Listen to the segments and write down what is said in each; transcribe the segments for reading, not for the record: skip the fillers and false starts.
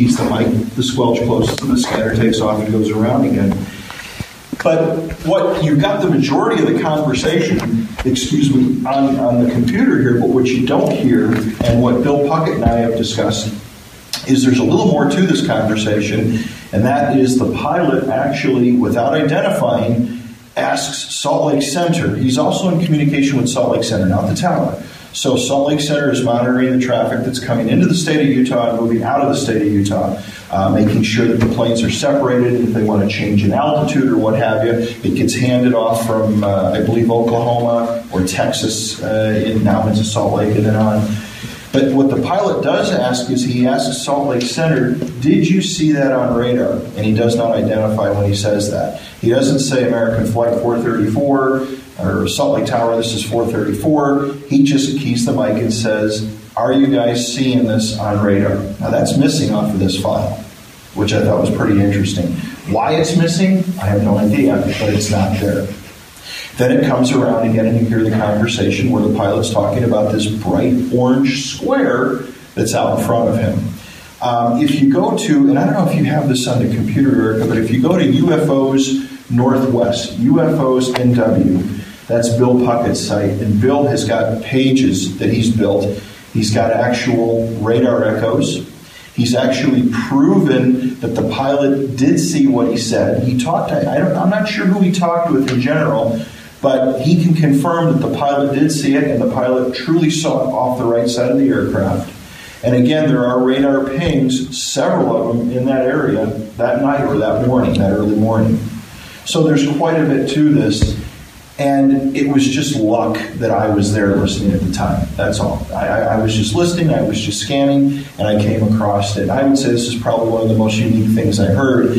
keys the mic, the squelch closes, and the scanner takes off and goes around again. But what you got the majority of the conversation, on the computer here, but what you don't hear, and what Bill Puckett and I have discussed, is there's a little more to this conversation, and that is the pilot actually, without identifying, asks Salt Lake Center. He's also in communication with Salt Lake Center, not the tower. So Salt Lake Center is monitoring the traffic that's coming into the state of Utah and moving out of the state of Utah, making sure that the planes are separated. If they want to change in altitude or what have you, it gets handed off from, I believe, Oklahoma or Texas now into Salt Lake and then on. But what the pilot does ask is he asks Salt Lake Center, did you see that on radar? And he does not identify when he says that. He doesn't say American Flight 434 or Salt Lake Tower, this is 434. He just keys the mic and says, are you guys seeing this on radar? Now that's missing off of this file, which I thought was pretty interesting. Why it's missing, I have no idea, but it's not there. Then it comes around again and you hear the conversation where the pilot's talking about this bright orange square that's out in front of him. If you go to, and I don't know if you have this on the computer, Erica, but if you go to UFOs Northwest, UFOs NW, that's Bill Puckett's site, and Bill has got pages that he's built. He's got actual radar echoes. He's actually proven that the pilot did see what he said. He talked, I'm not sure who he talked with in general, but he can confirm that the pilot did see it, and the pilot truly saw it off the right side of the aircraft. And again, there are radar pings, several of them in that area that night or that morning, that early morning. So there's quite a bit to this. And it was just luck that I was there listening at the time. That's all. I was just listening, I was just scanning, and I came across it. I would say this is probably one of the most unique things I heard.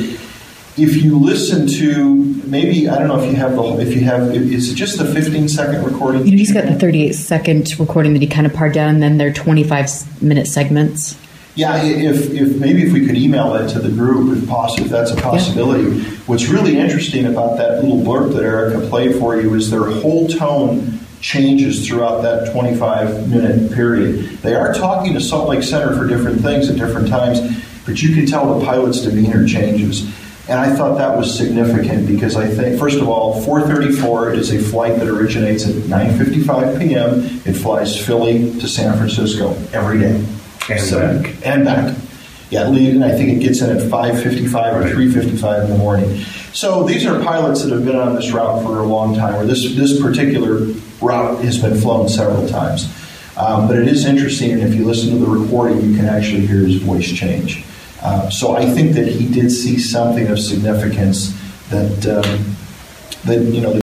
If you listen to, maybe, I don't know if you have is it just the 15-second recording? He's got the 38-second recording that he kind of pared down, and then they're 25-minute segments. Yeah, if we could email that to the group, if possible, if that's a possibility. Yeah. What's really interesting about that little blurb that Erica played for you is their whole tone changes throughout that 25-minute period. They are talking to Salt Lake Center for different things at different times, but you can tell the pilot's demeanor changes. And I thought that was significant because I think, first of all, 434 is a flight that originates at 9:55 p.m. It flies Philly to San Francisco every day. And back. Yeah, and I think it gets in at 5:55 or 3:55 in the morning. So these are pilots that have been on this route for a long time, or this particular route has been flown several times. But it is interesting, and if you listen to the recording, you can actually hear his voice change. So I think that he did see something of significance that